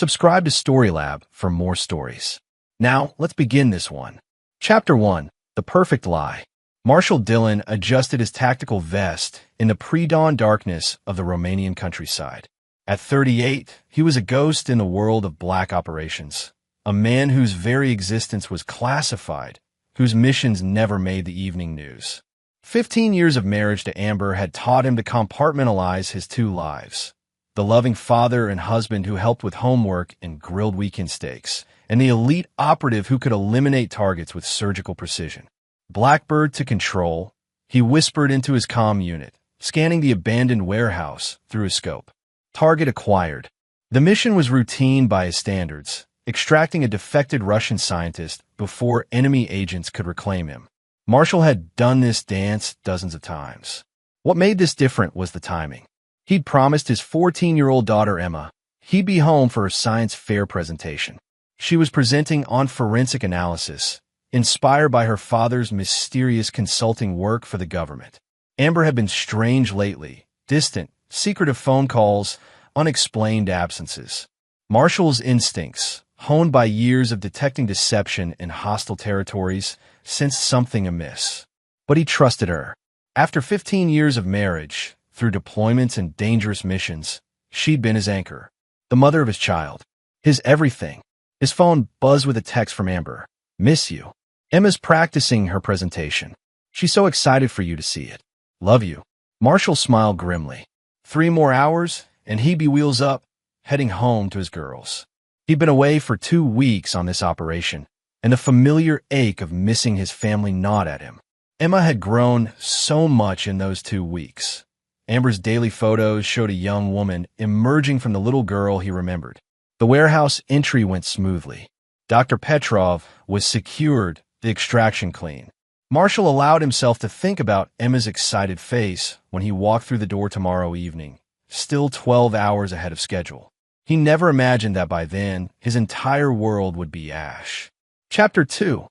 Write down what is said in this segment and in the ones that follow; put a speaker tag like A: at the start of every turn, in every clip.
A: Subscribe to Storylab for more stories. Now, let's begin this one. Chapter 1. The Perfect Lie. Marshal Dillon adjusted his tactical vest in the pre-dawn darkness of the Romanian countryside. At 38, he was a ghost in the world of black operations, a man whose very existence was classified, whose missions never made the evening news. 15 years of marriage to Amber had taught him to compartmentalize his two lives. The loving father and husband who helped with homework and grilled weekend steaks, and the elite operative who could eliminate targets with surgical precision. Blackbird to control, he whispered into his comm unit, scanning the abandoned warehouse through his scope. Target acquired. The mission was routine by his standards, extracting a defected Russian scientist before enemy agents could reclaim him. Marshal had done this dance dozens of times. What made this different was the timing. He'd promised his 14-year-old daughter Emma he'd be home for her science fair presentation. She was presenting on forensic analysis, inspired by her father's mysterious consulting work for the government. Amber had been strange lately, distant, secretive phone calls, unexplained absences. Marshal's instincts, honed by years of detecting deception in hostile territories, sensed something amiss. But he trusted her. After 15 years of marriage, through deployments and dangerous missions, she'd been his anchor, the mother of his child, his everything. His phone buzzed with a text from Amber. "Miss you. Emma's practicing her presentation. She's so excited for you to see it. Love you." Marshal smiled grimly. 3 more hours, and he'd be wheels up, heading home to his girls. He'd been away for 2 weeks on this operation, and the familiar ache of missing his family gnawed at him. Emma had grown so much in those 2 weeks. Amber's daily photos showed a young woman emerging from the little girl he remembered. The warehouse entry went smoothly. Dr. Petrov was secured, the extraction clean. Marshal allowed himself to think about Emma's excited face when he walked through the door tomorrow evening, still 12 hours ahead of schedule. He never imagined that by then, his entire world would be ash. Chapter 2.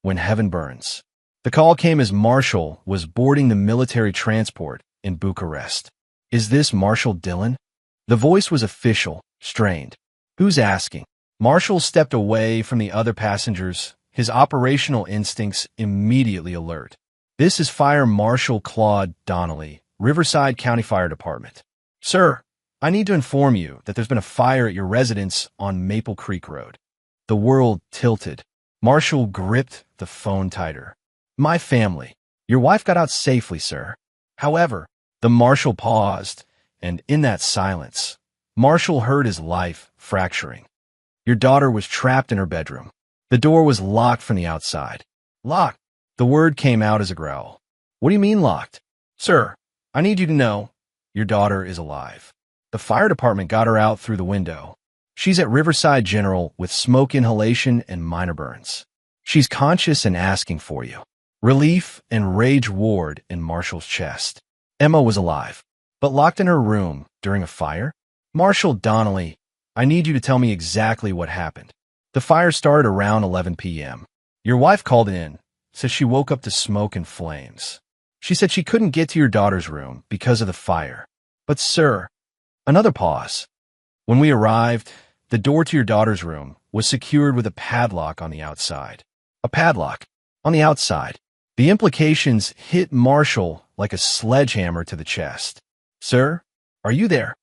A: When Heaven Burns. The call came as Marshal was boarding the military transport in Bucharest. "Is this Marshal Dillon?" The voice was official, strained. "Who's asking?" Marshal stepped away from the other passengers, his operational instincts immediately alert. "This is Fire Marshal Claude Donnelly, Riverside County Fire Department. Sir, I need to inform you that there's been a fire at your residence on Maple Creek Road." The world tilted. Marshal gripped the phone tighter. "My family. Your wife got out safely, sir." However, the Marshal paused, and in that silence, Marshal heard his life fracturing. "Your daughter was trapped in her bedroom. The door was locked from the outside." "Locked?" The word came out as a growl. "What do you mean locked?" "Sir, I need you to know, your daughter is alive. The fire department got her out through the window. She's at Riverside General with smoke inhalation and minor burns. She's conscious and asking for you." Relief and rage warred in Marshal's chest. Emma was alive, but locked in her room during a fire? "Marshal Donnelly, I need you to tell me exactly what happened." "The fire started around 11 p.m. Your wife called in, says she woke up to smoke and flames. She said she couldn't get to your daughter's room because of the fire. But sir," another pause. "When we arrived, the door to your daughter's room was secured with a padlock on the outside." A padlock on the outside. The implications hit Marshal like a sledgehammer to the chest. "Sir, are you there?"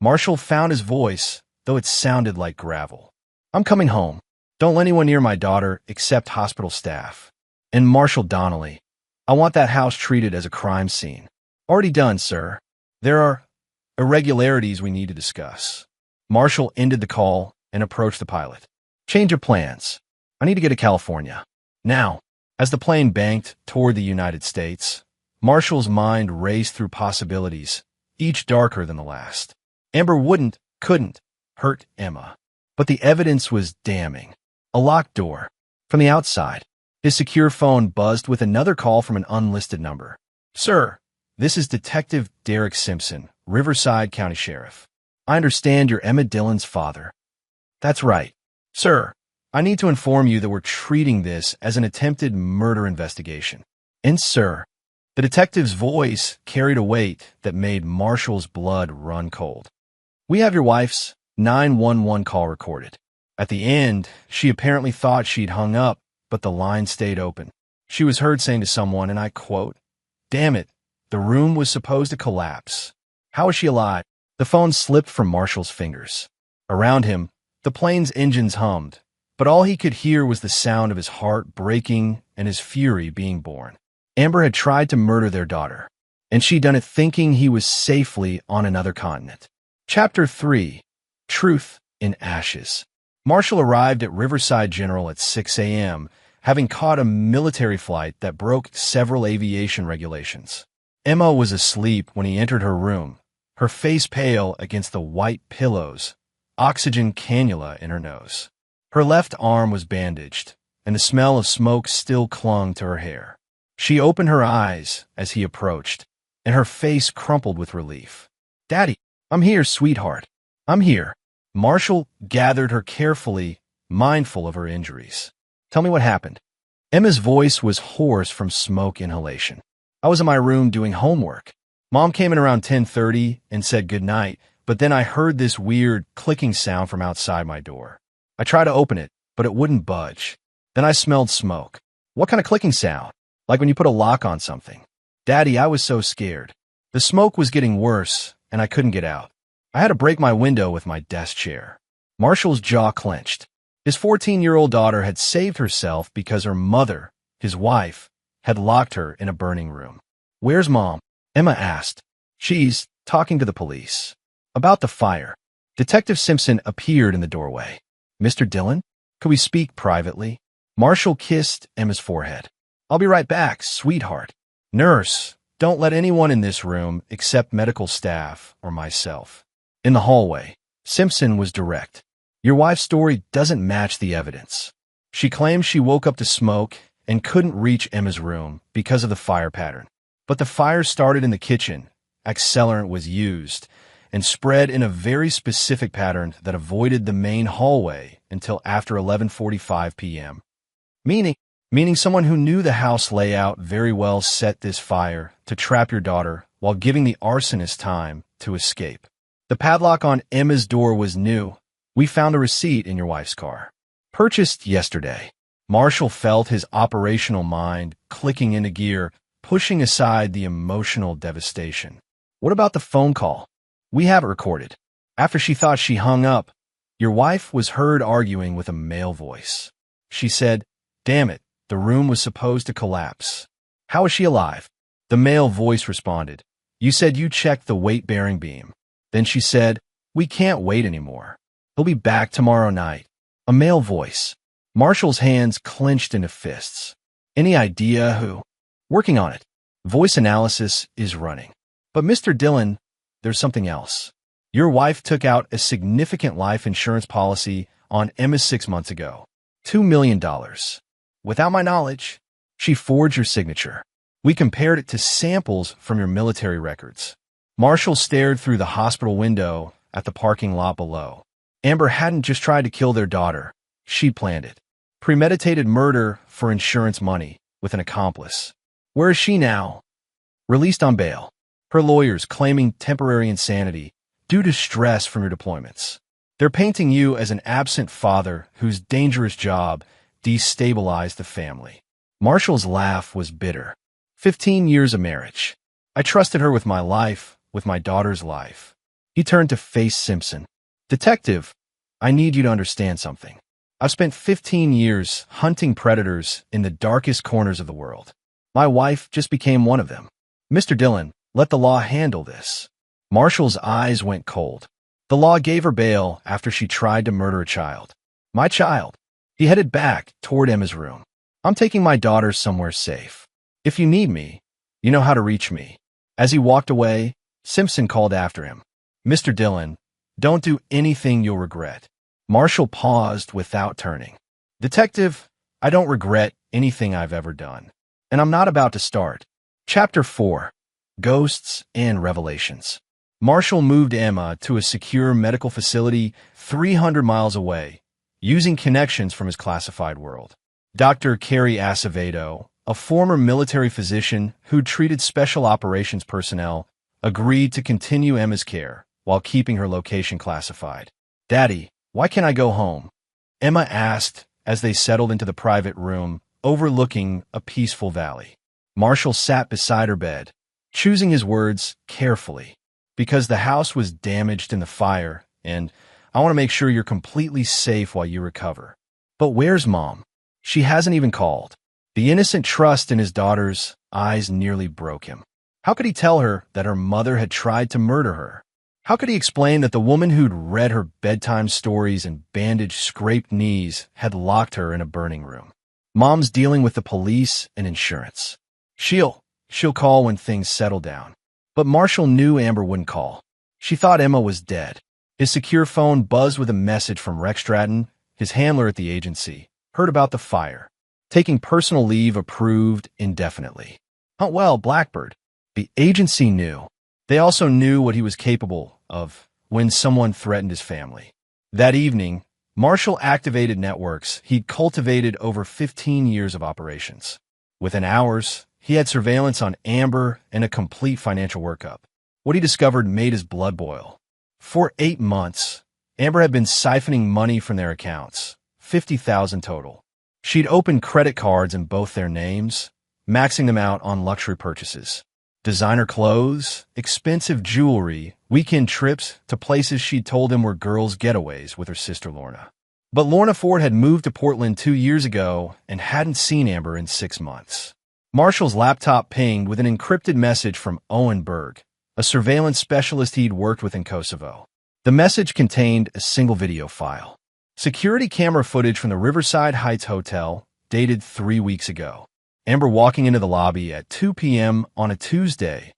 A: Marshal found his voice, though it sounded like gravel. "I'm coming home. Don't let anyone near my daughter except hospital staff. And Marshal Donnelly, I want that house treated as a crime scene." "Already done, sir. There are irregularities we need to discuss." Marshal ended the call and approached the pilot. "Change of plans. I need to get to California. Now." As the plane banked toward the United States, Marshal's mind raced through possibilities, each darker than the last. Amber couldn't hurt Emma. But the evidence was damning. A locked door. From the outside, his secure phone buzzed with another call from an unlisted number. "Sir, this is Detective Derek Simpson, Riverside County Sheriff. I understand you're Emma Dillon's father." "That's right. Sir, I need to inform you that we're treating this as an attempted murder investigation." "And sir," the detective's voice carried a weight that made Marshal's blood run cold. "We have your wife's 911 call recorded. At the end, she apparently thought she'd hung up, but the line stayed open. She was heard saying to someone, and I quote, "Damn it, the room was supposed to collapse. How is she alive?" The phone slipped from Marshal's fingers. Around him, the plane's engines hummed, but all he could hear was the sound of his heart breaking and his fury being born. Amber had tried to murder their daughter, and she'd done it thinking he was safely on another continent. Chapter 3. Truth in Ashes. Marshal arrived at Riverside General at 6 a.m., having caught a military flight that broke several aviation regulations. Emma was asleep when he entered her room, her face pale against the white pillows, oxygen cannula in her nose. Her left arm was bandaged, and the smell of smoke still clung to her hair. She opened her eyes as he approached, and her face crumpled with relief. "Daddy, I'm here, sweetheart. I'm here." Marshal gathered her carefully, mindful of her injuries. "Tell me what happened." Emma's voice was hoarse from smoke inhalation. "I was in my room doing homework. Mom came in around 10:30 and said goodnight, but then I heard this weird clicking sound from outside my door. I tried to open it, but it wouldn't budge. Then I smelled smoke." "What kind of clicking sound? Like when you put a lock on something?" "Daddy, I was so scared. The smoke was getting worse, and I couldn't get out. I had to break my window with my desk chair." Marshal's jaw clenched. His 14-year-old daughter had saved herself because her mother, his wife, had locked her in a burning room. "Where's Mom?" Emma asked. "She's talking to the police." About the fire. Detective Simpson appeared in the doorway. "Mr. Dillon, could we speak privately?" Marshal kissed Emma's forehead. "I'll be right back, sweetheart." "Nurse, don't let anyone in this room except medical staff or myself." In the hallway, Simpson was direct. "Your wife's story doesn't match the evidence. She claims she woke up to smoke and couldn't reach Emma's room because of the fire pattern. But the fire started in the kitchen, accelerant was used, and spread in a very specific pattern that avoided the main hallway until after 11:45 p.m. Meaning someone who knew the house layout very well set this fire to trap your daughter while giving the arsonist time to escape. The padlock on Emma's door was new. We found a receipt in your wife's car. Purchased yesterday." Marshal felt his operational mind clicking into gear, pushing aside the emotional devastation. "What about the phone call? We have it recorded. After she thought she hung up, your wife was heard arguing with a male voice. She said, 'Damn it, the room was supposed to collapse. How is she alive?' The male voice responded, 'You said you checked the weight-bearing beam.' Then she said, 'We can't wait anymore. He'll be back tomorrow night.'" A male voice. Marshal's hands clenched into fists. "Any idea who?" "Working on it. Voice analysis is running. But Mr. Dillon, there's something else. Your wife took out a significant life insurance policy on Emma 6 months ago. $2 million. Without my knowledge, she forged your signature. We compared it to samples from your military records." Marshal stared through the hospital window at the parking lot below. Amber hadn't just tried to kill their daughter. She planned it. Premeditated murder for insurance money with an accomplice. Where is she now? Released on bail. Her lawyers claiming temporary insanity due to stress from your deployments. They're painting you as an absent father whose dangerous job destabilized the family. Marshal's laugh was bitter. 15 years of marriage. I trusted her with my life, with my daughter's life. He turned to face Simpson. "Detective, I need you to understand something. I've spent 15 years hunting predators in the darkest corners of the world. My wife just became one of them. Mr. Dillon, let the law handle this." Marshal's eyes went cold. "The law gave her bail after she tried to murder a child. My child." He headed back toward Emma's room. "I'm taking my daughter somewhere safe. If you need me, you know how to reach me." As he walked away, Simpson called after him. "Mr. Dillon, don't do anything you'll regret." Marshal paused without turning. "Detective, I don't regret anything I've ever done. And I'm not about to start." Chapter 4. Ghosts and Revelations. Marshal moved Emma to a secure medical facility 300 miles away, using connections from his classified world. Dr. Carrie Acevedo, a former military physician who treated special operations personnel, agreed to continue Emma's care while keeping her location classified. "Daddy, why can't I go home?" Emma asked as they settled into the private room overlooking a peaceful valley. Marshall sat beside her bed, choosing his words carefully. "Because the house was damaged in the fire, and I want to make sure you're completely safe while you recover." "But where's Mom? She hasn't even called." The innocent trust in his daughter's eyes nearly broke him. How could he tell her that her mother had tried to murder her? How could he explain that the woman who'd read her bedtime stories and bandaged scraped knees had locked her in a burning room? "Mom's dealing with the police and insurance. She'll call when things settle down." But Marshall knew Amber wouldn't call. She thought Emma was dead. His secure phone buzzed with a message from Rex Stratton, his handler at the agency. Heard about the fire. Taking personal leave approved indefinitely. Oh, well, Blackbird. The agency knew. They also knew what he was capable of when someone threatened his family. That evening, Marshall activated networks he'd cultivated over 15 years of operations. Within hours, he had surveillance on Amber and a complete financial workup. What he discovered made his blood boil. For 8 months, Amber had been siphoning money from their accounts, 50,000 total. She'd opened credit cards in both their names, maxing them out on luxury purchases. Designer clothes, expensive jewelry, weekend trips to places she'd told him were girls' getaways with her sister Lorna. But Lorna Ford had moved to Portland 2 years ago and hadn't seen Amber in 6 months. Marshall's laptop pinged with an encrypted message from Owen Berg, a surveillance specialist he'd worked with in Kosovo. The message contained a single video file. Security camera footage from the Riverside Heights Hotel, dated 3 weeks ago. Amber walking into the lobby at 2 p.m. on a Tuesday.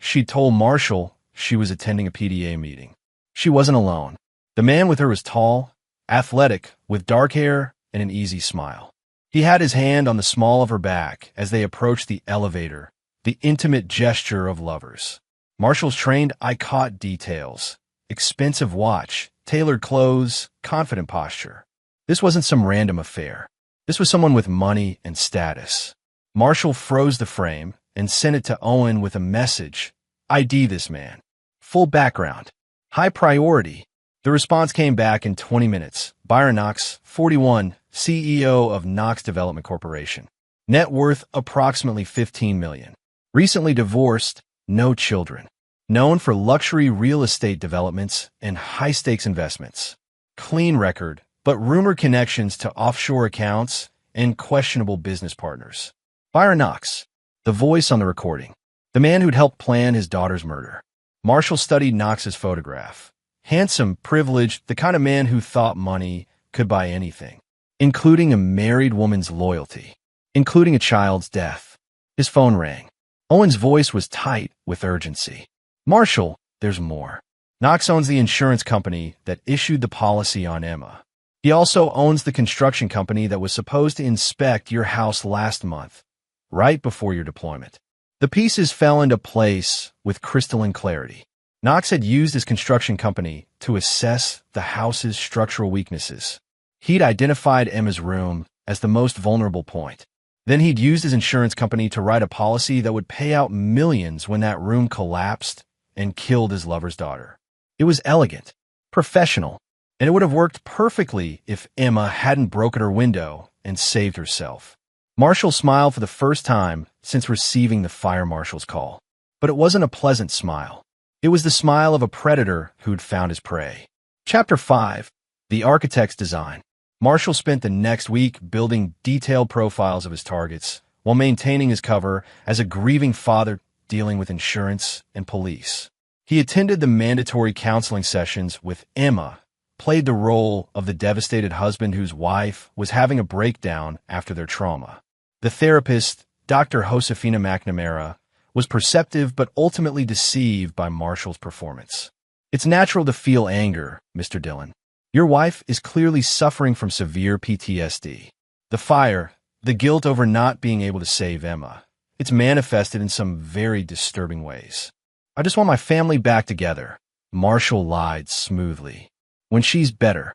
A: She'd told Marshall she was attending a PDA meeting. She wasn't alone. The man with her was tall, athletic, with dark hair and an easy smile. He had his hand on the small of her back as they approached the elevator, the intimate gesture of lovers. Marshall's trained eye caught details. Expensive watch, tailored clothes, confident posture. This wasn't some random affair. This was someone with money and status. Marshall froze the frame and sent it to Owen with a message. "ID this man. Full background. High priority." The response came back in 20 minutes. Byron Knox, 41, CEO of Knox Development Corporation. Net worth approximately $15 million. Recently divorced, no children. Known for luxury real estate developments and high-stakes investments. Clean record, but rumored connections to offshore accounts and questionable business partners. Byron Knox, the voice on the recording. The man who'd helped plan his daughter's murder. Marshall studied Knox's photograph. Handsome, privileged, the kind of man who thought money could buy anything, including a married woman's loyalty, including a child's death. His phone rang. Owen's voice was tight with urgency. "Marshall, there's more. Knox owns the insurance company that issued the policy on Emma. He also owns the construction company that was supposed to inspect your house last month, right before your deployment." The pieces fell into place with crystalline clarity. Knox had used his construction company to assess the house's structural weaknesses. He'd identified Emma's room as the most vulnerable point. Then he'd used his insurance company to write a policy that would pay out millions when that room collapsed and killed his lover's daughter. It was elegant, professional, and it would have worked perfectly if Emma hadn't broken her window and saved herself. Marshall smiled for the first time since receiving the fire marshal's call. But it wasn't a pleasant smile. It was the smile of a predator who'd found his prey. Chapter 5. The Architect's Design. Marshall spent the next week building detailed profiles of his targets while maintaining his cover as a grieving father dealing with insurance and police. He attended the mandatory counseling sessions with Emma, played the role of the devastated husband whose wife was having a breakdown after their trauma. The therapist, Dr. Josefina McNamara, was perceptive but ultimately deceived by Marshall's performance. "It's natural to feel anger, Mr. Dillon. Your wife is clearly suffering from severe PTSD. The fire, the guilt over not being able to save Emma, it's manifested in some very disturbing ways. I just want my family back together." Marshall lied smoothly. "When she's better."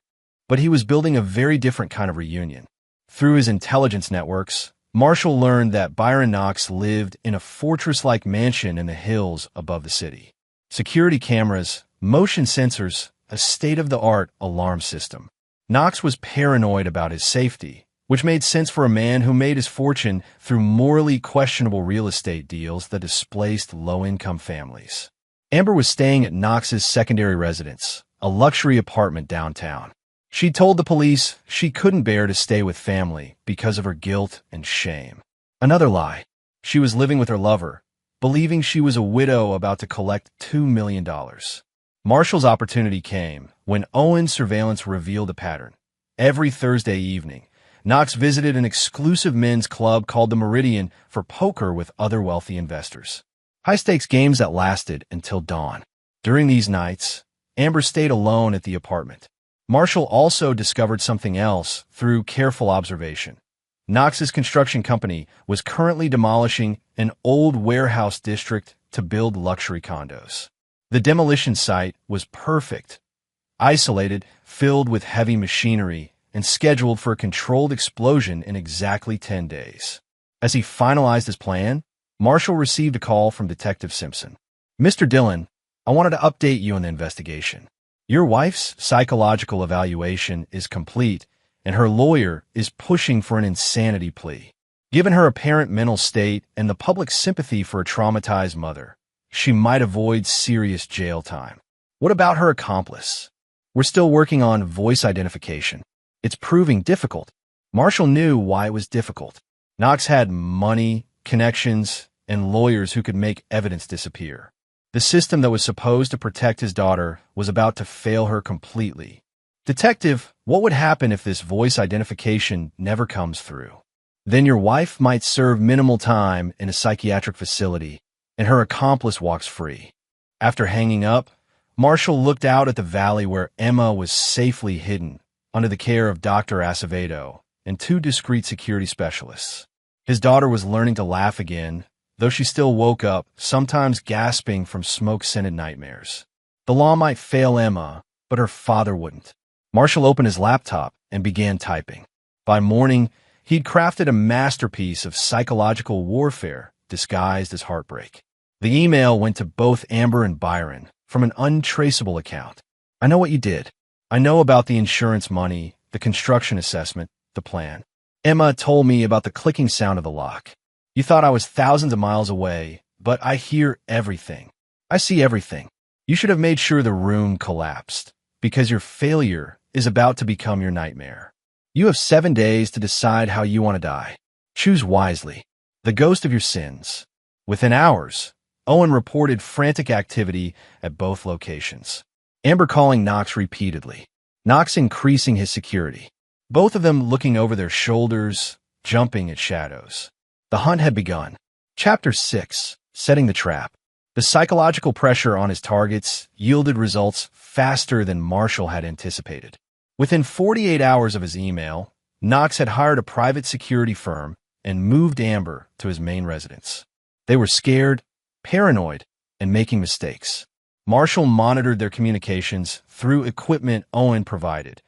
A: But he was building a very different kind of reunion. Through his intelligence networks, Marshall learned that Byron Knox lived in a fortress-like mansion in the hills above the city. Security cameras, motion sensors, a state-of-the-art alarm system. Knox was paranoid about his safety, which made sense for a man who made his fortune through morally questionable real estate deals that displaced low-income families. Amber was staying at Knox's secondary residence, a luxury apartment downtown. She told the police she couldn't bear to stay with family because of her guilt and shame. Another lie. She was living with her lover, believing she was a widow about to collect $2 million. Marshal's opportunity came when Owen's surveillance revealed a pattern. Every Thursday evening, Knox visited an exclusive men's club called the Meridian for poker with other wealthy investors. High-stakes games that lasted until dawn. During these nights, Amber stayed alone at the apartment. Marshal also discovered something else through careful observation. Knox's construction company was currently demolishing an old warehouse district to build luxury condos. The demolition site was perfect, isolated, filled with heavy machinery, and scheduled for a controlled explosion in exactly 10 days. As he finalized his plan, Marshal received a call from Detective Simpson. "Mr. Dillon, I wanted to update you on the investigation. Your wife's psychological evaluation is complete, and her lawyer is pushing for an insanity plea. Given her apparent mental state and the public's sympathy for a traumatized mother, she might avoid serious jail time. What about her accomplice? We're still working on voice identification. It's proving difficult." Marshal knew why it was difficult. Knox had money, connections, and lawyers who could make evidence disappear. The system that was supposed to protect his daughter was about to fail her completely. "Detective, what would happen if this voice identification never comes through?" "Then your wife might serve minimal time in a psychiatric facility, and her accomplice walks free." After hanging up, Marshal looked out at the valley where Emma was safely hidden under the care of Dr. Acevedo and two discreet security specialists. His daughter was learning to laugh again, though she still woke up, sometimes gasping from smoke-scented nightmares. The law might fail Emma, but her father wouldn't. Marshal opened his laptop and began typing. By morning, he'd crafted a masterpiece of psychological warfare disguised as heartbreak. The email went to both Amber and Byron from an untraceable account. "I know what you did. I know about the insurance money, the construction assessment, the plan. Emma told me about the clicking sound of the lock. You thought I was thousands of miles away, but I hear everything. I see everything. You should have made sure the room collapsed, because your failure is about to become your nightmare. You have 7 days to decide how you want to die. Choose wisely. The ghost of your sins." Within hours, Owen reported frantic activity at both locations. Amber calling Knox repeatedly. Knox increasing his security. Both of them looking over their shoulders, jumping at shadows. The hunt had begun. Chapter 6. Setting the Trap. The psychological pressure on his targets yielded results faster than Marshal had anticipated. Within 48 hours of his email, Knox had hired a private security firm and moved Amber to his main residence. They were scared, paranoid, and making mistakes. Marshal monitored their communications through equipment Owen provided,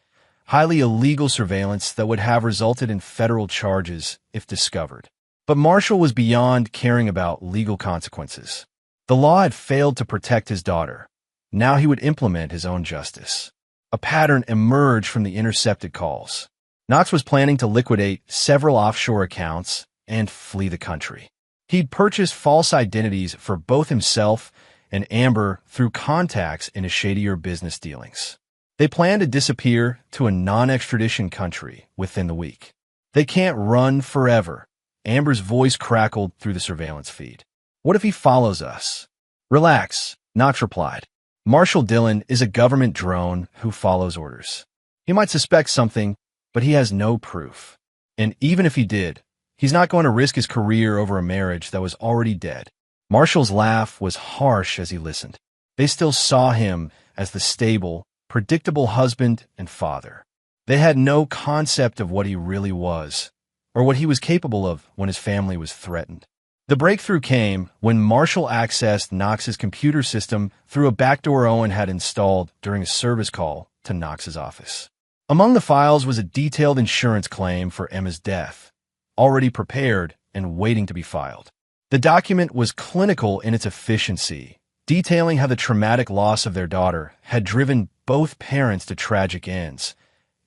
A: highly illegal surveillance that would have resulted in federal charges if discovered. But Marshal was beyond caring about legal consequences. The law had failed to protect his daughter. Now he would implement his own justice. A pattern emerged from the intercepted calls. Knox was planning to liquidate several offshore accounts and flee the country. He'd purchased false identities for both himself and Amber through contacts in his shadier business dealings. They planned to disappear to a non-extradition country within the week. "They can't run forever." Amber's voice crackled through the surveillance feed. "What if he follows us?" "Relax," Knox replied. "Marshal Dillon is a government drone who follows orders. He might suspect something, but he has no proof. And even if he did, he's not going to risk his career over a marriage that was already dead." Marshal's laugh was harsh as he listened. They still saw him as the stable, predictable husband and father. They had no concept of what he really was, or what he was capable of when his family was threatened. The breakthrough came when Marshal accessed Knox's computer system through a backdoor Owen had installed during a service call to Knox's office. Among the files was a detailed insurance claim for Emma's death, already prepared and waiting to be filed. The document was clinical in its efficiency, detailing how the traumatic loss of their daughter had driven both parents to tragic ends,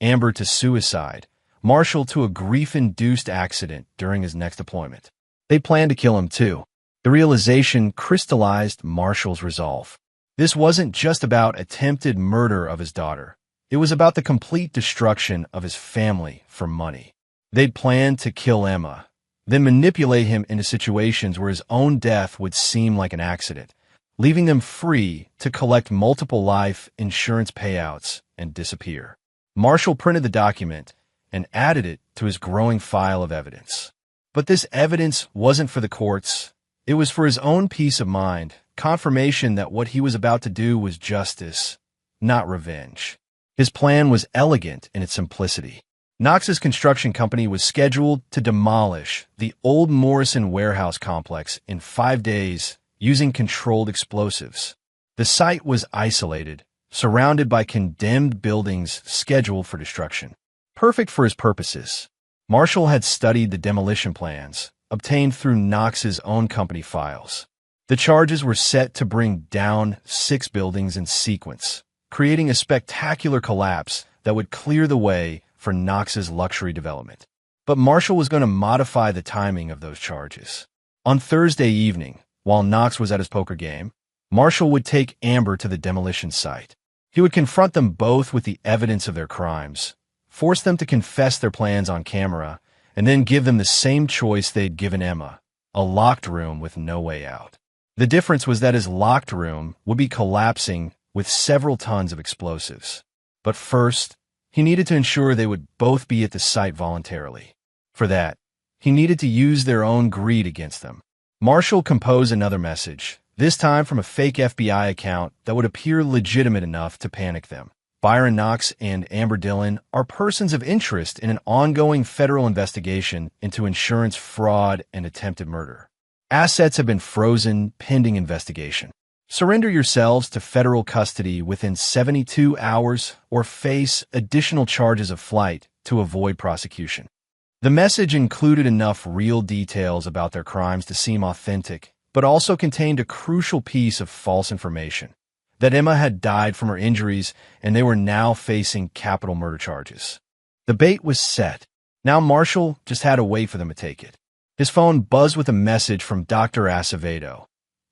A: Amber to suicide, Marshal to a grief-induced accident during his next deployment. They planned to kill him too. The realization crystallized Marshal's resolve. This wasn't just about attempted murder of his daughter. It was about the complete destruction of his family for money. They'd planned to kill Emma, then manipulate him into situations where his own death would seem like an accident, leaving them free to collect multiple life insurance payouts and disappear. Marshal printed the document and added it to his growing file of evidence. But this evidence wasn't for the courts. It was for his own peace of mind, confirmation that what he was about to do was justice, not revenge. His plan was elegant in its simplicity. Knox's construction company was scheduled to demolish the old Morrison warehouse complex in 5 days using controlled explosives. The site was isolated, surrounded by condemned buildings scheduled for destruction. Perfect for his purposes. Marshal had studied the demolition plans, obtained through Knox's own company files. The charges were set to bring down 6 buildings in sequence, creating a spectacular collapse that would clear the way for Knox's luxury development. But Marshal was going to modify the timing of those charges. On Thursday evening, while Knox was at his poker game, Marshal would take Amber to the demolition site. He would confront them both with the evidence of their crimes, force them to confess their plans on camera, and then give them the same choice they'd given Emma, a locked room with no way out. The difference was that his locked room would be collapsing with several tons of explosives. But first, he needed to ensure they would both be at the site voluntarily. For that, he needed to use their own greed against them. Marshal composed another message, this time from a fake FBI account that would appear legitimate enough to panic them. Byron Knox and Amber Dillon are persons of interest in an ongoing federal investigation into insurance fraud and attempted murder. Assets have been frozen pending investigation. Surrender yourselves to federal custody within 72 hours or face additional charges of flight to avoid prosecution. The message included enough real details about their crimes to seem authentic, but also contained a crucial piece of false information, that Emma had died from her injuries and they were now facing capital murder charges. The bait was set. Now Marshal just had to wait for them to take it. His phone buzzed with a message from Dr. Acevedo.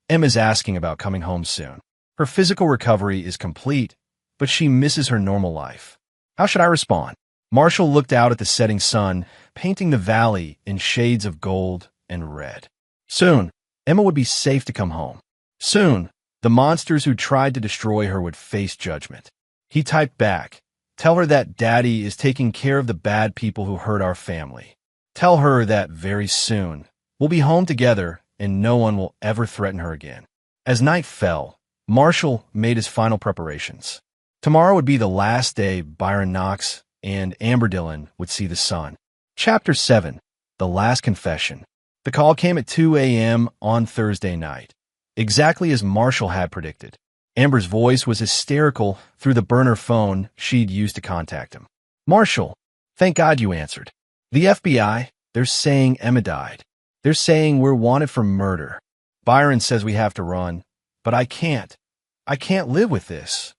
A: Emma's asking about coming home soon. Her physical recovery is complete, but she misses her normal life. How should I respond? Marshal looked out at the setting sun, painting the valley in shades of gold and red. Soon, Emma would be safe to come home. Soon, the monsters who tried to destroy her would face judgment. He typed back, "Tell her that Daddy is taking care of the bad people who hurt our family. Tell her that very soon, we'll be home together and no one will ever threaten her again." As night fell, Marshal made his final preparations. Tomorrow would be the last day Byron Knox and Amber Dillon would see the sun. Chapter 7, The Last Confession. The call came at 2 a.m. on Thursday night, exactly as Marshal had predicted. Amber's voice was hysterical through the burner phone she'd used to contact him. "Marshal, thank God you answered. The FBI, they're saying Emma died. They're saying we're wanted for murder. Byron says we have to run, but I can't. I can't live with this."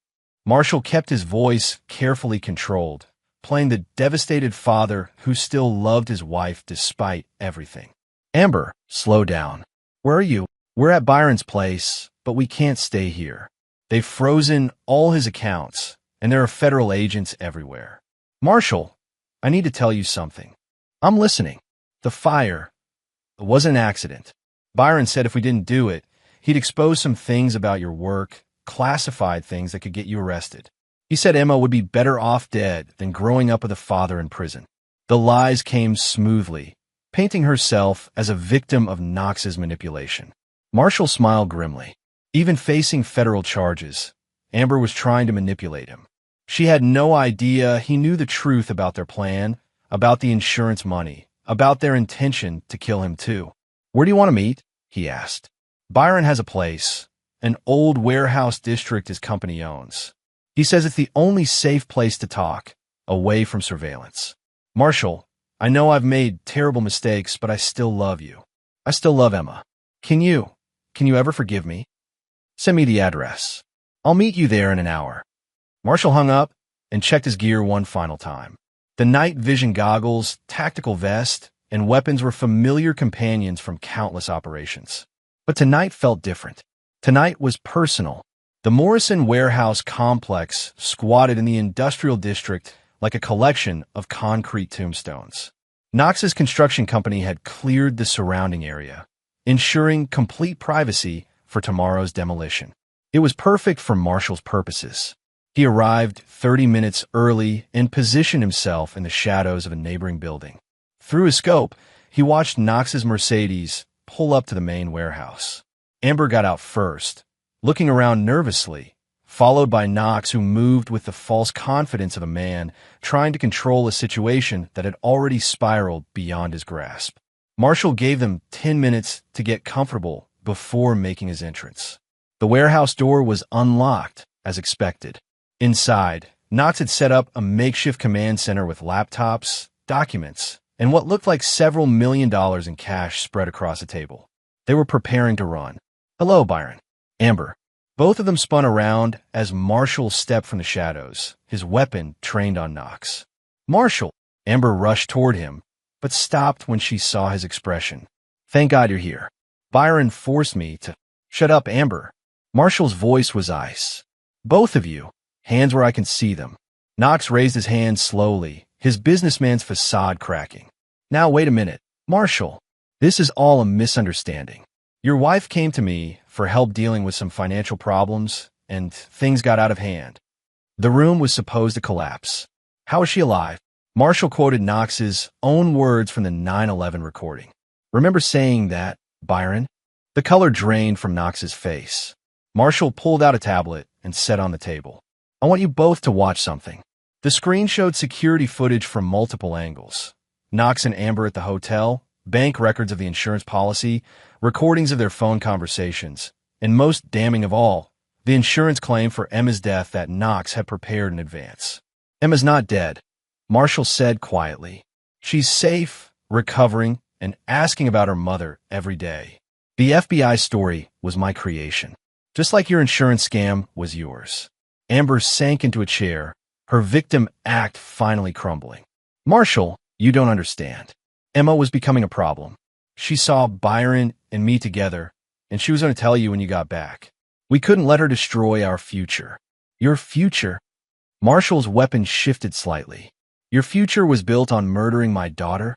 A: Marshal kept his voice carefully controlled, playing the devastated father who still loved his wife despite everything. "Amber, slow down. Where are you? We're at Byron's place, but we can't stay here. They've frozen all his accounts, and there are federal agents everywhere. Marshal, I need to tell you something." "I'm listening." "The fire, it wasn't an accident. Byron said if we didn't do it, he'd expose some things about your work, classified things that could get you arrested. He said Emma would be better off dead than growing up with a father in prison." The lies came smoothly, painting herself as a victim of Knox's manipulation. Marshal smiled grimly. Even facing federal charges, Amber was trying to manipulate him. She had no idea he knew the truth about their plan, about the insurance money, about their intention to kill him too. "Where do you want to meet?" he asked. "Byron has a place, an old warehouse district his company owns. He says it's the only safe place to talk, away from surveillance." "Marshal, I know I've made terrible mistakes, but I still love you. I still love Emma. Can you ever forgive me? Send me the address. I'll meet you there in an hour." Marshall hung up and checked his gear one final time. The night vision goggles, tactical vest, and weapons were familiar companions from countless operations. But tonight felt different. Tonight was personal. The Morrison Warehouse complex squatted in the industrial district like a collection of concrete tombstones. Knox's construction company had cleared the surrounding area, ensuring complete privacy for tomorrow's demolition. It was perfect for Marshall's purposes. He arrived 30 minutes early and positioned himself in the shadows of a neighboring building. Through his scope, he watched Knox's Mercedes pull up to the main warehouse. Amber got out first, looking around nervously, followed by Knox, who moved with the false confidence of a man trying to control a situation that had already spiraled beyond his grasp. Marshall gave them 10 minutes to get comfortable before making his entrance. The warehouse door was unlocked, as expected. Inside, Knox had set up a makeshift command center with laptops, documents, and what looked like several $1 million in cash spread across a table. They were preparing to run. "Hello, Byron." "Amber." Both of them spun around as Marshall stepped from the shadows, his weapon trained on Knox. "Marshall!" Amber rushed toward him, but stopped when she saw his expression. "Thank God you're here. Byron forced me to—" "Shut up, Amber." Marshall's voice was ice. "Both of you. Hands where I can see them." Knox raised his hand slowly, his businessman's facade cracking. "Now wait a minute. Marshall, this is all a misunderstanding. Your wife came to me for help dealing with some financial problems, and things got out of hand. The room was supposed to collapse. How is she alive?" Marshall quoted Knox's own words from the 9/11 recording. "Remember saying that, Byron?" The color drained from Knox's face. Marshall pulled out a tablet and set on the table. "I want you both to watch something." The screen showed security footage from multiple angles. Knox and Amber at the hotel, bank records of the insurance policy, recordings of their phone conversations, and most damning of all, the insurance claim for Emma's death that Knox had prepared in advance. "Emma's not dead," Marshall said quietly. "She's safe, recovering, and asking about her mother every day. The FBI story was my creation, just like your insurance scam was yours." Amber sank into a chair, her victim act finally crumbling. "Marshall, you don't understand. Emma was becoming a problem. She saw Byron and me together, and she was going to tell you when you got back. We couldn't let her destroy our future." "Your future?" Marshall's weapon shifted slightly. "Your future was built on murdering my daughter?"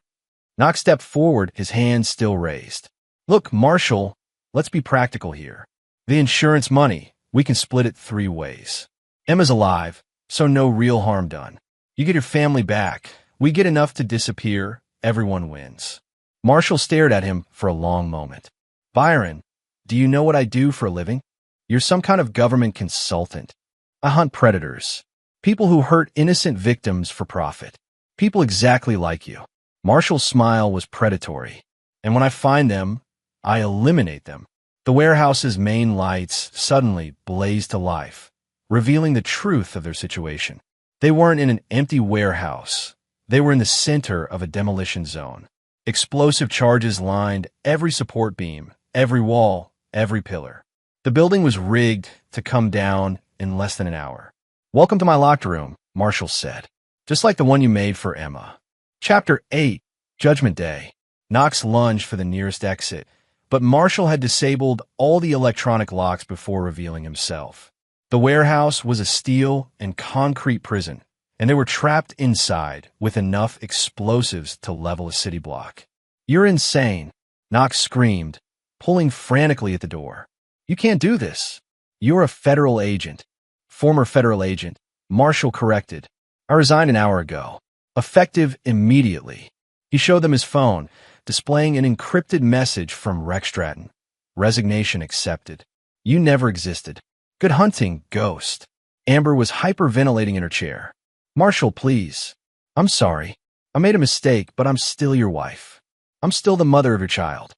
A: Knox stepped forward, his hand still raised. "Look, Marshall, let's be practical here. The insurance money, we can split it 3 ways. Emma's alive, so no real harm done. You get your family back. We get enough to disappear. Everyone wins." Marshall stared at him for a long moment. "Byron, do you know what I do for a living? You're some kind of government consultant. I hunt predators. People who hurt innocent victims for profit. People exactly like you." Marshall's smile was predatory. "And when I find them, I eliminate them." The warehouse's main lights suddenly blazed to life, revealing the truth of their situation. They weren't in an empty warehouse. They were in the center of a demolition zone. Explosive charges lined every support beam, every wall, every pillar. The building was rigged to come down in less than an hour. "Welcome to my locked room," Marshall said. "Just like the one you made for Emma." Chapter 8, Judgment Day. Knox lunged for the nearest exit, but Marshall had disabled all the electronic locks before revealing himself. The warehouse was a steel and concrete prison, and they were trapped inside with enough explosives to level a city block. "You're insane," Knox screamed, pulling frantically at the door. "You can't do this. You're a federal agent." "Former federal agent," Marshall corrected. "I resigned an hour ago. Effective immediately." He showed them his phone, displaying an encrypted message from Rex Stratton. "Resignation accepted. You never existed. Good hunting, ghost." Amber was hyperventilating in her chair. "Marshall, please. I'm sorry. I made a mistake, but I'm still your wife. I'm still the mother of your child.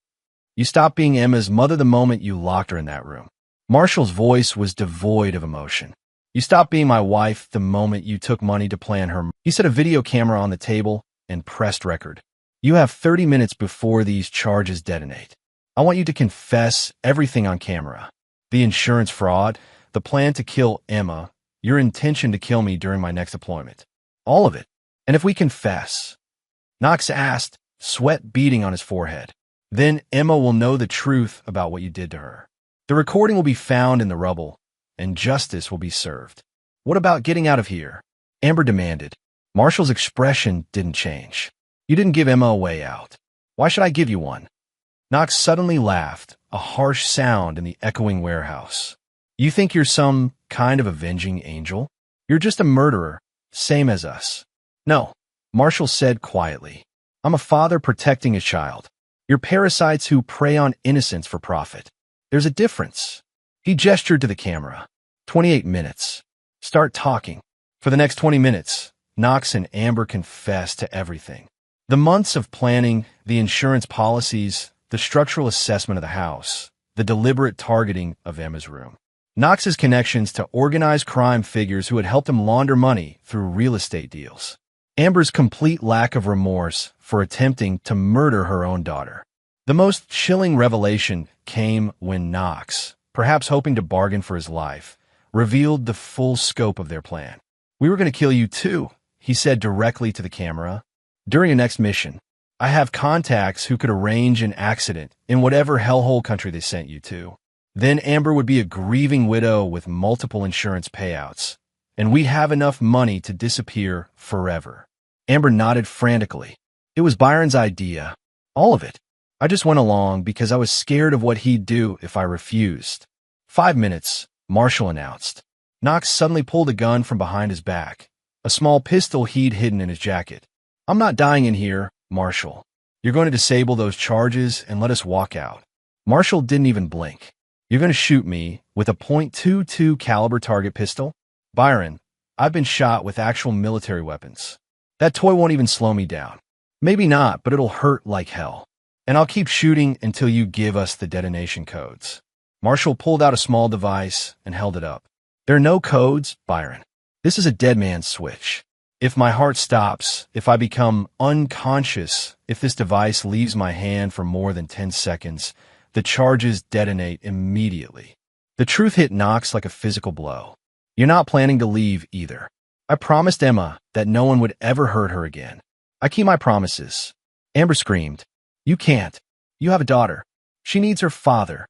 A: You stopped being Emma's mother the moment you locked her in that room." Marshall's voice was devoid of emotion. "You stopped being my wife the moment you took money to plan her." He set a video camera on the table and pressed record. "You have 30 minutes before these charges detonate. I want you to confess everything on camera. The insurance fraud, the plan to kill Emma, your intention to kill me during my next deployment. All of it. And if we confess, Knox asked, sweat beading on his forehead, then Emma will know the truth about what you did to her. The recording will be found in the rubble, and justice will be served. What about getting out of here? Amber demanded. Marshal's expression didn't change. You didn't give Emma a way out. Why should I give you one? Knox suddenly laughed, a harsh sound in the echoing warehouse. You think you're some kind of avenging angel? You're just a murderer, same as us. No, Marshal said quietly. I'm a father protecting his child. You're parasites who prey on innocence for profit. There's a difference. He gestured to the camera. 28 minutes. Start talking. For the next 20 minutes, Knox and Amber confessed to everything. The months of planning, the insurance policies, the structural assessment of the house, the deliberate targeting of Emma's room. Knox's connections to organized crime figures who had helped him launder money through real estate deals. Amber's complete lack of remorse for attempting to murder her own daughter. The most chilling revelation came when Knox, perhaps hoping to bargain for his life, revealed the full scope of their plan. We were going to kill you too, he said directly to the camera. During your next mission, I have contacts who could arrange an accident in whatever hellhole country they sent you to. Then Amber would be a grieving widow with multiple insurance payouts, and we'd have enough money to disappear forever. Amber nodded frantically. It was Byron's idea. All of it. I just went along because I was scared of what he'd do if I refused. 5 minutes, Marshal announced. Knox suddenly pulled a gun from behind his back, a small pistol he'd hidden in his jacket. I'm not dying in here, Marshal. You're going to disable those charges and let us walk out. Marshal didn't even blink. You're going to shoot me with a .22 caliber target pistol? Byron, I've been shot with actual military weapons. That toy won't even slow me down. Maybe not, but it'll hurt like hell. And I'll keep shooting until you give us the detonation codes. Marshal pulled out a small device and held it up. There are no codes, Byron. This is a dead man's switch. If my heart stops, if I become unconscious, if this device leaves my hand for more than 10 seconds, the charges detonate immediately. The truth hit Knox like a physical blow. You're not planning to leave either. I promised Emma that no one would ever hurt her again. I keep my promises. Amber screamed. You can't. You have a daughter. She needs her father.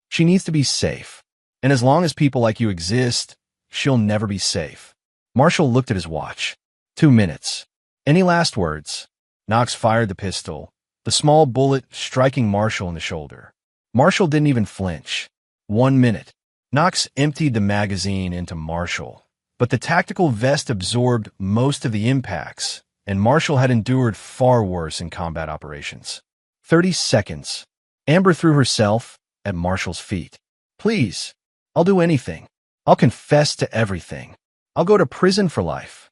A: She needs to be safe. And as long as people like you exist, she'll never be safe. Marshal looked at his watch. 2 minutes. Any last words? Knox fired the pistol, the small bullet striking Marshal in the shoulder. Marshal didn't even flinch. 1 minute. Knox emptied the magazine into Marshal, but the tactical vest absorbed most of the impacts, and Marshal had endured far worse in combat operations. 30 seconds. Amber threw herself at Marshal's feet. Please, I'll do anything. I'll confess to everything. I'll go to prison for life.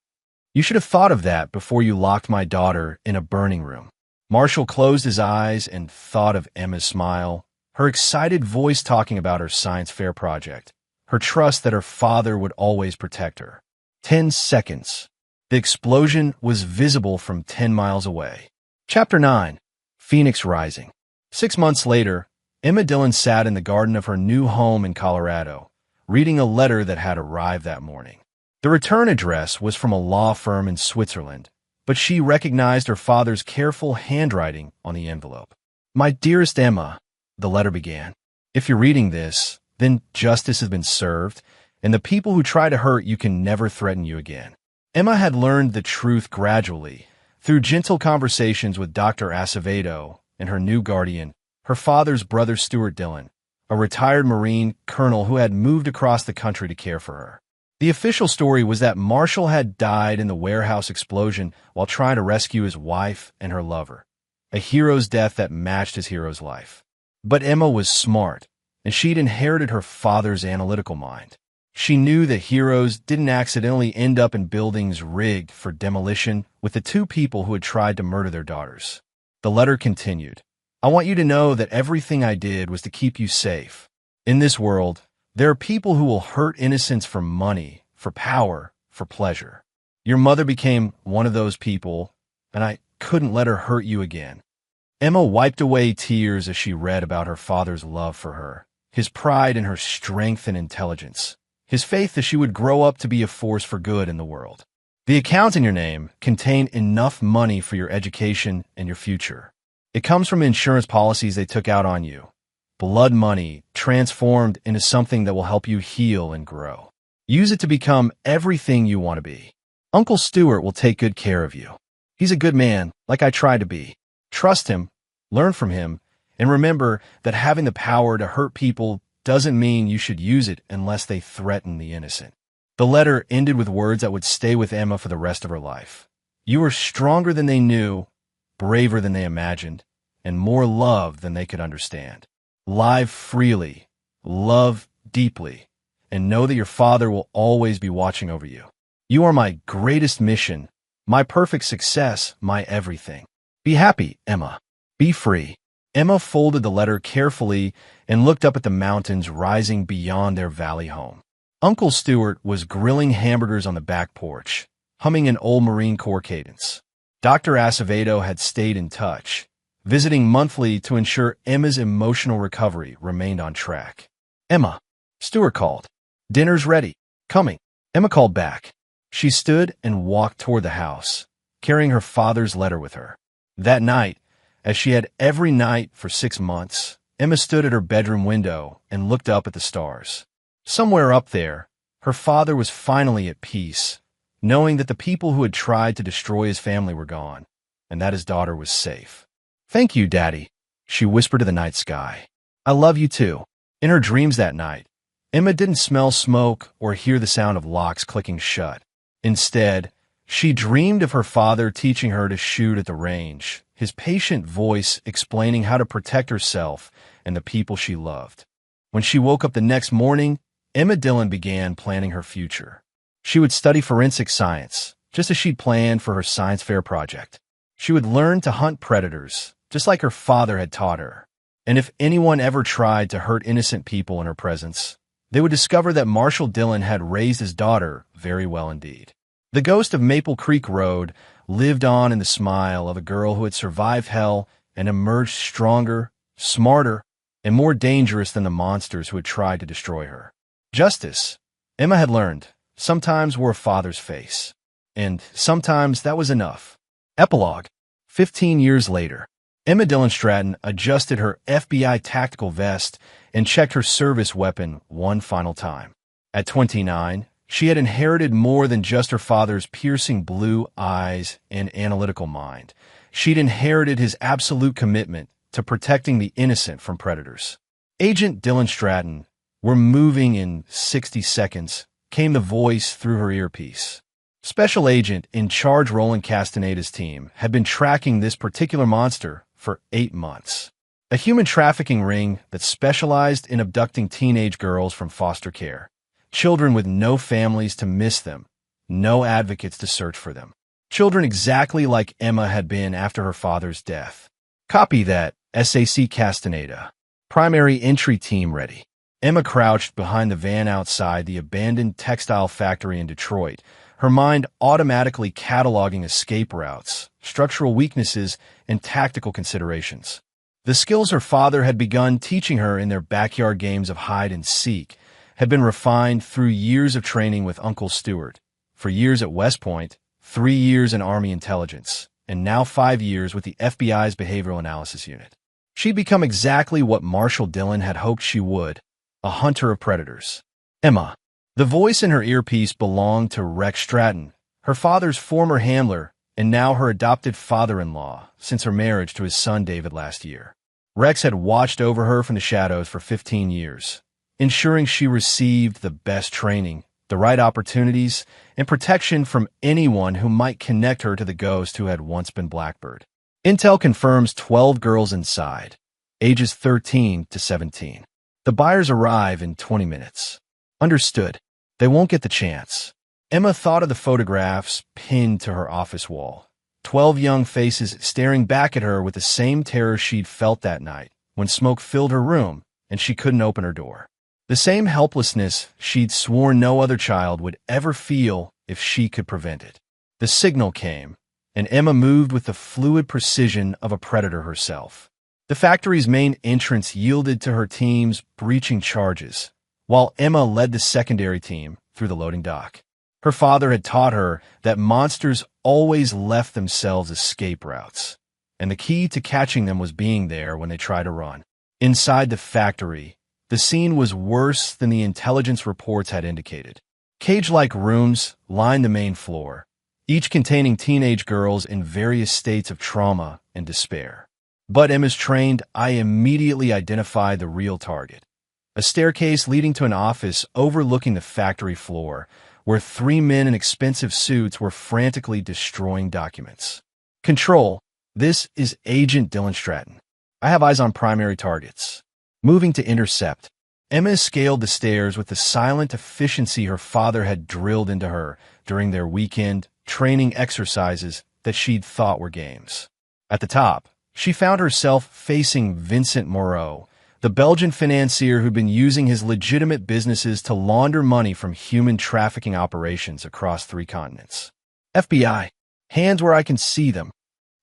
A: You should have thought of that before you locked my daughter in a burning room. Marshal closed his eyes and thought of Emma's smile, her excited voice talking about her science fair project, her trust that her father would always protect her. 10 seconds. The explosion was visible from 10 miles away. Chapter 9. Phoenix Rising. 6 months later, Emma Dillon sat in the garden of her new home in Colorado, reading a letter that had arrived that morning. The return address was from a law firm in Switzerland, but she recognized her father's careful handwriting on the envelope. My dearest Emma, the letter began. If you're reading this, then justice has been served, and the people who try to hurt you can never threaten you again. Emma had learned the truth gradually, through gentle conversations with Dr. Acevedo and her new guardian, her father's brother Stuart Dillon, a retired Marine colonel who had moved across the country to care for her. The official story was that Marshal had died in the warehouse explosion while trying to rescue his wife and her lover, a hero's death that matched his hero's life. But Emma was smart, and she'd inherited her father's analytical mind. She knew that heroes didn't accidentally end up in buildings rigged for demolition with the two people who had tried to murder their daughters. The letter continued. I want you to know that everything I did was to keep you safe. In this world, there are people who will hurt innocents for money, for power, for pleasure. Your mother became one of those people, and I couldn't let her hurt you again. Emma wiped away tears as she read about her father's love for her, his pride in her strength and intelligence, his faith that she would grow up to be a force for good in the world. The account in your name contained enough money for your education and your future. It comes from insurance policies they took out on you. Blood money transformed into something that will help you heal and grow. Use it to become everything you want to be. Uncle Stuart will take good care of you. He's a good man, like I try to be. Trust him, learn from him, and remember that having the power to hurt people doesn't mean you should use it unless they threaten the innocent. The letter ended with words that would stay with Emma for the rest of her life. You are stronger than they knew, braver than they imagined, and more loved than they could understand. Live freely, love deeply, and know that your father will always be watching over you. You are my greatest mission, my perfect success, my everything. Be happy, Emma. Be free. Emma folded the letter carefully and looked up at the mountains rising beyond their valley home. Uncle Stuart was grilling hamburgers on the back porch, humming an old Marine Corps cadence. Dr. Acevedo had stayed in touch, visiting monthly to ensure Emma's emotional recovery remained on track. Emma, Stuart called. Dinner's ready. Coming. Emma called back. She stood and walked toward the house, carrying her father's letter with her. That night, as she had every night for 6 months, Emma stood at her bedroom window and looked up at the stars. Somewhere up there, her father was finally at peace, knowing that the people who had tried to destroy his family were gone, and that his daughter was safe. Thank you, Daddy, she whispered to the night sky. I love you too. In her dreams that night, Emma didn't smell smoke or hear the sound of locks clicking shut. Instead, she dreamed of her father teaching her to shoot at the range, his patient voice explaining how to protect herself and the people she loved. When she woke up the next morning, Emma Dillon began planning her future. She would study forensic science, just as she'd planned for her science fair project. She would learn to hunt predators, just like her father had taught her. And if anyone ever tried to hurt innocent people in her presence, they would discover that Marshal Dillon had raised his daughter very well indeed. The ghost of Maple Creek Road lived on in the smile of a girl who had survived hell and emerged stronger, smarter, and more dangerous than the monsters who had tried to destroy her. Justice, Emma had learned, sometimes wore a father's face, and sometimes that was enough. Epilogue. 15 years later, Emma Dillon Stratton adjusted her FBI tactical vest and checked her service weapon one final time. At 29, she had inherited more than just her father's piercing blue eyes and analytical mind. She'd inherited his absolute commitment to protecting the innocent from predators. Agent Dillon Stratton, "We're moving in 60 seconds," came the voice through her earpiece. Special Agent in charge Roland Castaneda's team had been tracking this particular monster for 8 months. A human trafficking ring that specialized in abducting teenage girls from foster care. Children with no families to miss them, no advocates to search for them. Children exactly like Emma had been after her father's death. Copy that, SAC Castaneda. Primary entry team ready. Emma crouched behind the van outside the abandoned textile factory in Detroit, her mind automatically cataloging escape routes, structural weaknesses, and tactical considerations. The skills her father had begun teaching her in their backyard games of hide and seek had been refined through years of training with Uncle Stuart, for years at West Point, 3 years in Army intelligence, and now 5 years with the FBI's Behavioral Analysis Unit. She'd become exactly what Marshal Dillon had hoped she would, a hunter of predators. Emma. The voice in her earpiece belonged to Rex Stratton, her father's former handler, and now her adopted father-in-law since her marriage to his son David last year. Rex had watched over her from the shadows for 15 years, ensuring she received the best training, the right opportunities, and protection from anyone who might connect her to the ghost who had once been Blackbird. Intel confirms 12 girls inside, ages 13 to 17. The buyers arrive in 20 minutes. Understood. They won't get the chance. Emma thought of the photographs pinned to her office wall. 12 young faces staring back at her with the same terror she'd felt that night when smoke filled her room and she couldn't open her door. The same helplessness she'd sworn no other child would ever feel if she could prevent it. The signal came, and Emma moved with the fluid precision of a predator herself. The factory's main entrance yielded to her team's breaching charges, while Emma led the secondary team through the loading dock. Her father had taught her that monsters always left themselves escape routes, and the key to catching them was being there when they tried to run. Inside the factory, the scene was worse than the intelligence reports had indicated. Cage-like rooms lined the main floor, each containing teenage girls in various states of trauma and despair. But Emma's trained eye immediately identified the real target. A staircase leading to an office overlooking the factory floor, where three men in expensive suits were frantically destroying documents. Control, this is Agent Dylan Stratton. I have eyes on primary targets. Moving to intercept, Emma scaled the stairs with the silent efficiency her father had drilled into her during their weekend training exercises that she'd thought were games. At the top, she found herself facing Vincent Moreau, the Belgian financier who'd been using his legitimate businesses to launder money from human trafficking operations across 3 continents. FBI, hands where I can see them.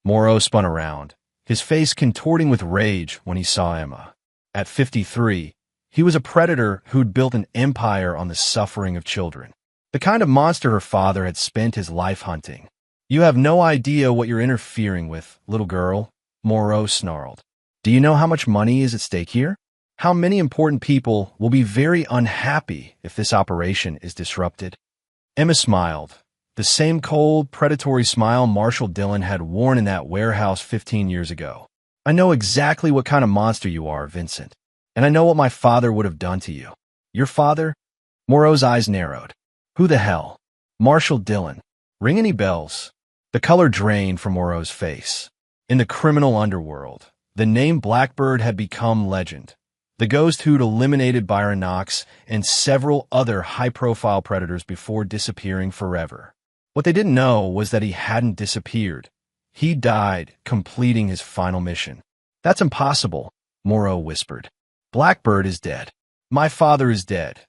A: Moreau spun around, his face contorting with rage when he saw Emma. At 53, he was a predator who'd built an empire on the suffering of children. The kind of monster her father had spent his life hunting. You have no idea what you're interfering with, little girl, Moreau snarled. Do you know how much money is at stake here? How many important people will be very unhappy if this operation is disrupted? Emma smiled, the same cold, predatory smile Marshal Dillon had worn in that warehouse 15 years ago. I know exactly what kind of monster you are, Vincent, and I know what my father would have done to you. Your father? Moreau's eyes narrowed. Who the hell? Marshal Dillon. Ring any bells? The color drained from Moreau's face. In the criminal underworld, the name Blackbird had become legend. The ghost who'd eliminated Byron Knox and several other high-profile predators before disappearing forever. What they didn't know was that he hadn't disappeared. He died, completing his final mission. That's impossible, Moreau whispered. Blackbird is dead. My father is dead.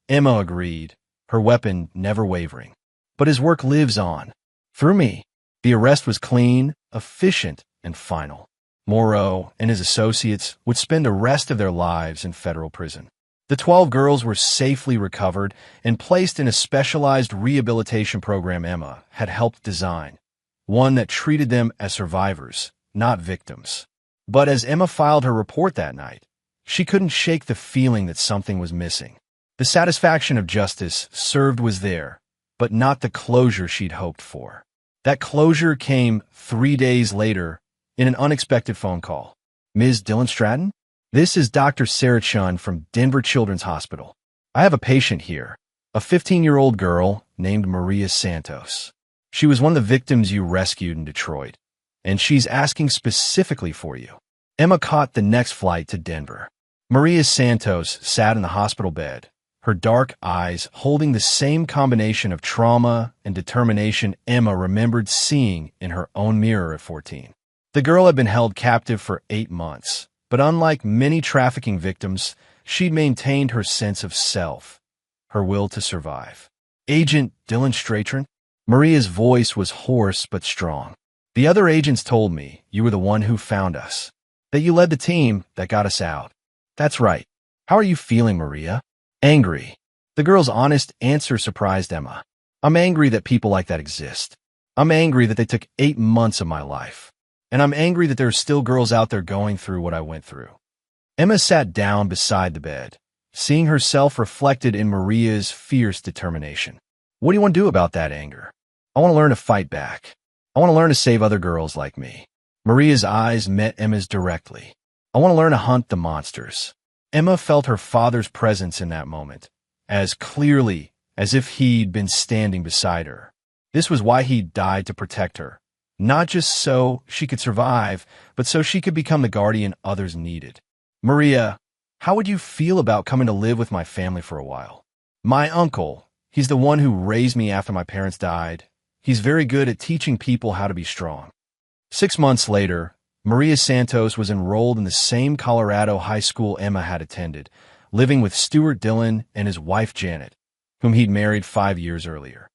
A: Emma agreed, her weapon never wavering. But his work lives on. Through me. The arrest was clean, efficient, and final. Moreau and his associates would spend the rest of their lives in federal prison. The 12 girls were safely recovered and placed in a specialized rehabilitation program Emma had helped design, one that treated them as survivors, not victims. But as Emma filed her report that night, she couldn't shake the feeling that something was missing. The satisfaction of justice served was there, but not the closure she'd hoped for. That closure came 3 days later in an unexpected phone call. Ms. Dylan Stratton? This is Dr. Sarah Chun from Denver Children's Hospital. I have a patient here, a 15-year-old girl named Maria Santos. She was one of the victims you rescued in Detroit, and she's asking specifically for you. Emma caught the next flight to Denver. Maria Santos sat in the hospital bed, her dark eyes holding the same combination of trauma and determination Emma remembered seeing in her own mirror at 14. The girl had been held captive for 8 months, but unlike many trafficking victims, she'd maintained her sense of self, her will to survive. Agent Dylan Stratton? Maria's voice was hoarse but strong. The other agents told me you were the one who found us, that you led the team that got us out. That's right. How are you feeling, Maria? Angry. The girl's honest answer surprised Emma. I'm angry that people like that exist. I'm angry that they took 8 months of my life. And I'm angry that there are still girls out there going through what I went through. Emma sat down beside the bed, seeing herself reflected in Maria's fierce determination. What do you want to do about that anger? I want to learn to fight back. I want to learn to save other girls like me. Maria's eyes met Emma's directly. I want to learn to hunt the monsters. Emma felt her father's presence in that moment, as clearly as if he'd been standing beside her. This was why he died to protect her. Not just so she could survive, but so she could become the guardian others needed. Maria, how would you feel about coming to live with my family for a while? My uncle, he's the one who raised me after my parents died. He's very good at teaching people how to be strong. 6 months later, Maria Santos was enrolled in the same Colorado high school Emma had attended, living with Stuart Dillon and his wife Janet, whom he'd married 5 years earlier.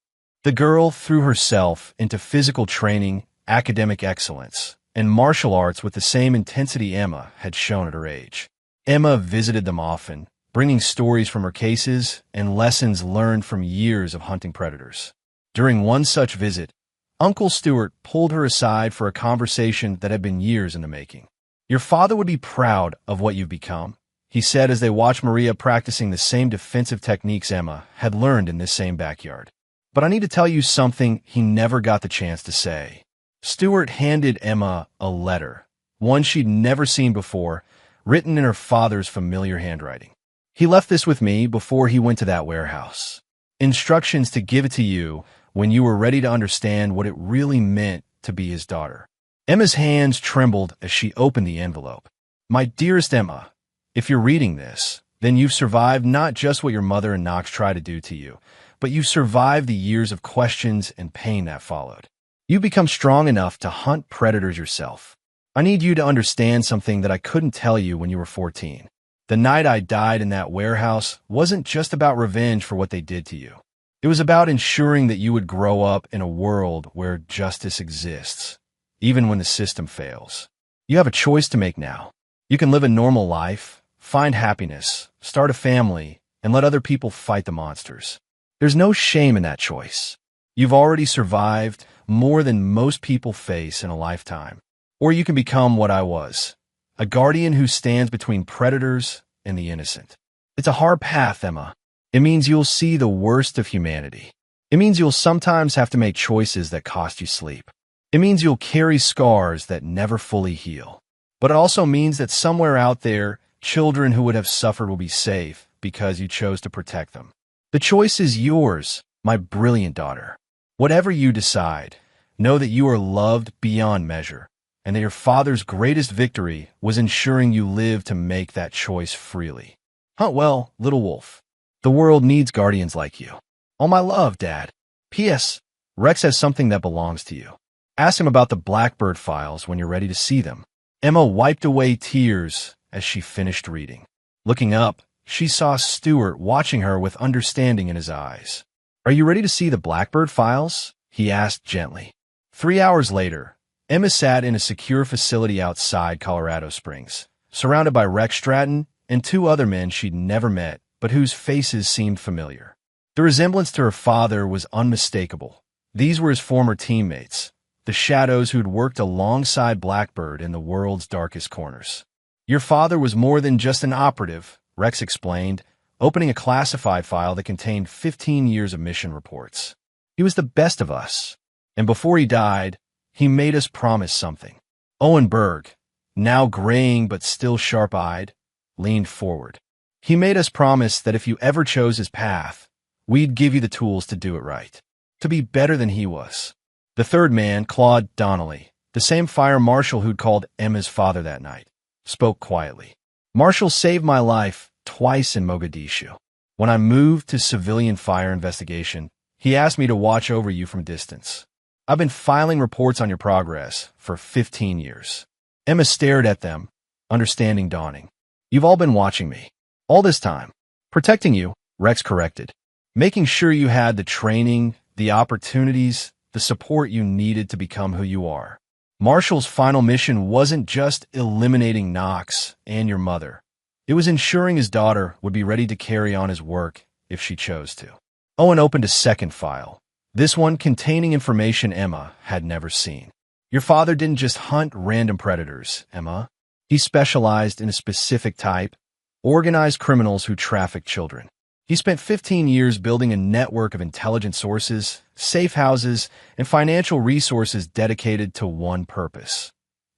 A: The girl threw herself into physical training, academic excellence, and martial arts with the same intensity Emma had shown at her age. Emma visited them often, bringing stories from her cases and lessons learned from years of hunting predators. During one such visit, Uncle Stuart pulled her aside for a conversation that had been years in the making. "Your father would be proud of what you've become," he said as they watched Maria practicing the same defensive techniques Emma had learned in this same backyard. "But I need to tell you something he never got the chance to say." Stuart handed Emma a letter, one she'd never seen before, written in her father's familiar handwriting. "He left this with me before he went to that warehouse. Instructions to give it to you when you were ready to understand what it really meant to be his daughter." Emma's hands trembled as she opened the envelope. "My dearest Emma, if you're reading this, then you've survived not just what your mother and Knox tried to do to you, but you've survived the years of questions and pain that followed. You've become strong enough to hunt predators yourself. I need you to understand something that I couldn't tell you when you were 14. The night I died in that warehouse wasn't just about revenge for what they did to you. It was about ensuring that you would grow up in a world where justice exists, even when the system fails. You have a choice to make now. You can live a normal life, find happiness, start a family, and let other people fight the monsters. There's no shame in that choice. You've already survived more than most people face in a lifetime. Or you can become what I was, a guardian who stands between predators and the innocent. It's a hard path, Emma. It means you'll see the worst of humanity. It means you'll sometimes have to make choices that cost you sleep. It means you'll carry scars that never fully heal. But it also means that somewhere out there, children who would have suffered will be safe because you chose to protect them. The choice is yours, my brilliant daughter. Whatever you decide, know that you are loved beyond measure, and that your father's greatest victory was ensuring you live to make that choice freely. Hunt well, little wolf. The world needs guardians like you. All my love, Dad. P.S. Rex has something that belongs to you. Ask him about the Blackbird files when you're ready to see them." Emma wiped away tears as she finished reading. Looking up, she saw Stuart watching her with understanding in his eyes. "Are you ready to see the Blackbird files?" he asked gently. 3 hours later, Emma sat in a secure facility outside Colorado Springs, surrounded by Rex Stratton and 2 other men she'd never met, but whose faces seemed familiar. The resemblance to her father was unmistakable. These were his former teammates, the shadows who'd worked alongside Blackbird in the world's darkest corners. "Your father was more than just an operative," Rex explained, opening a classified file that contained 15 years of mission reports. "He was the best of us. And before he died, he made us promise something." Owen Berg, now graying but still sharp-eyed, leaned forward. "He made us promise that if you ever chose his path, we'd give you the tools to do it right, to be better than he was." The third man, Claude Donnelly, the same fire marshal who'd called Emma's father that night, spoke quietly. "Marshal saved my life twice in Mogadishu. When I moved to civilian fire investigation, he asked me to watch over you from distance. I've been filing reports on your progress for 15 years. Emma stared at them, understanding dawning. "You've all been watching me. All this time. Protecting you," Rex corrected. "Making sure you had the training, the opportunities, the support you needed to become who you are." Marshal's final mission wasn't just eliminating Knox and your mother. It was ensuring his daughter would be ready to carry on his work if she chose to. Owen opened a second file, this one containing information Emma had never seen. "Your father didn't just hunt random predators, Emma. He specialized in a specific type, organized criminals who trafficked children. He spent 15 years building a network of intelligent sources, safe houses, and financial resources dedicated to one purpose: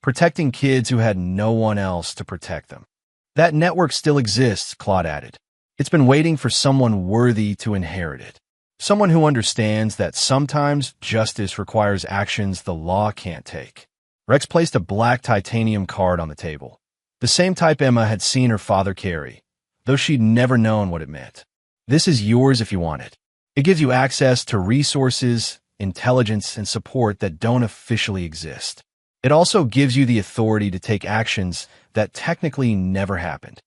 A: protecting kids who had no one else to protect them. That network still exists," Claude added. "It's been waiting for someone worthy to inherit it. Someone who understands that sometimes justice requires actions the law can't take." Rex placed a black titanium card on the table, the same type Emma had seen her father carry, though she'd never known what it meant. "This is yours if you want it. It gives you access to resources, intelligence, and support that don't officially exist. It also gives you the authority to take actions that technically never happened."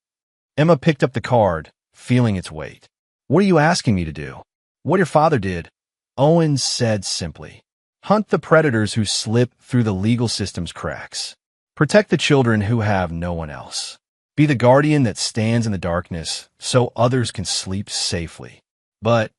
A: Emma picked up the card, feeling its weight. "What are you asking me to do?" "What your father did," Owen said simply. "Hunt the predators who slip through the legal system's cracks. Protect the children who have no one else. Be the guardian that stands in the darkness so others can sleep safely. But,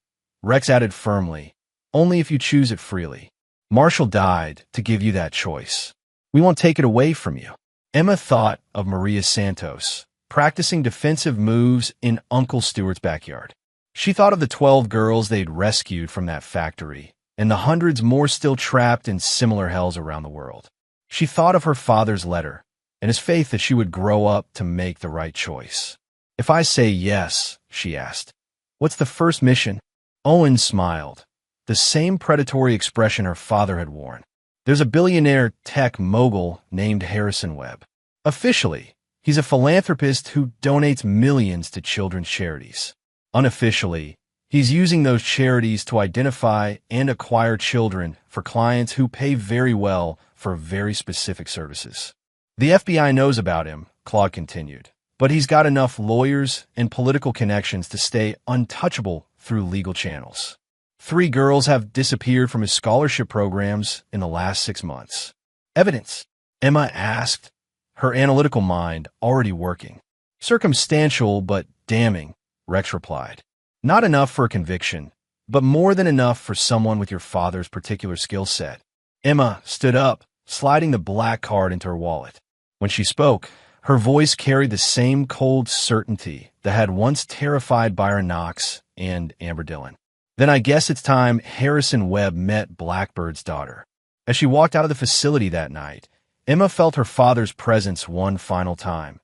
A: Rex added firmly, only if you choose it freely. Marshal died to give you that choice. We won't take it away from you. Emma thought of Maria Santos, practicing defensive moves in Uncle Stewart's backyard. She thought of the 12 girls they'd rescued from that factory, and the hundreds more still trapped in similar hells around the world. She thought of her father's letter, and his faith that she would grow up to make the right choice. If I say yes, she asked, what's the first mission? Owen smiled, the same predatory expression her father had worn. There's a billionaire tech mogul named Harrison Webb. Officially, he's a philanthropist who donates millions to children's charities. Unofficially, he's using those charities to identify and acquire children for clients who pay very well for very specific services. The FBI knows about him, Claude continued, but he's got enough lawyers and political connections to stay untouchable through legal channels. 3 girls have disappeared from his scholarship programs in the last 6 months. Evidence? Emma asked, her analytical mind already working. Circumstantial but damning, Rex replied. Not enough for a conviction, but more than enough for someone with your father's particular skill set. Emma stood up, sliding the black card into her wallet. When she spoke, her voice carried the same cold certainty that had once terrified Byron Knox and Amber Dillon. Then I guess it's time Harrison Webb met Blackbird's daughter. As she walked out of the facility that night, Emma felt her father's presence one final time,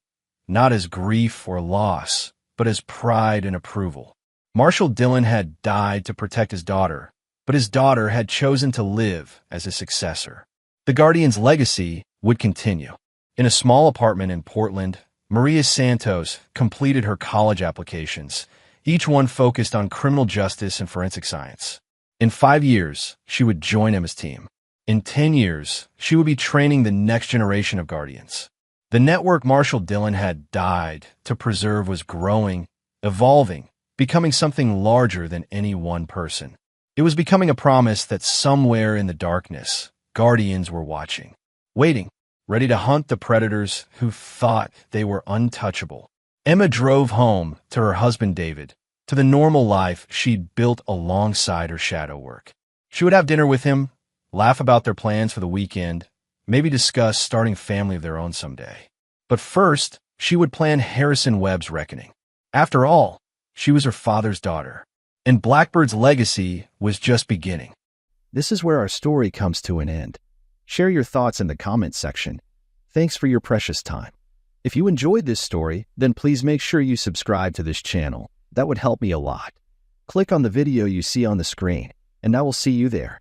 A: not as grief or loss, but as pride and approval. Marshal Dillon had died to protect his daughter, but his daughter had chosen to live as his successor. The Guardian's legacy would continue. In a small apartment in Portland, Maria Santos completed her college applications, each one focused on criminal justice and forensic science. In 5 years, she would join Emma's team. In 10 years, she would be training the next generation of Guardians. The network Marshal Dillon had died to preserve was growing, evolving, becoming something larger than any one person. It was becoming a promise that somewhere in the darkness, Guardians were watching, waiting, ready to hunt the predators who thought they were untouchable. Emma drove home to her husband David, to the normal life she'd built alongside her shadow work. She would have dinner with him, laugh about their plans for the weekend, maybe discuss starting a family of their own someday. But first, she would plan Harrison Webb's reckoning. After all, she was her father's daughter, and Blackbird's legacy was just beginning.
B: This is where our story comes to an end. Share your thoughts in the comments section. Thanks for your precious time. If you enjoyed this story, then please make sure you subscribe to this channel. That would help me a lot. Click on the video you see on the screen, and I will see you there.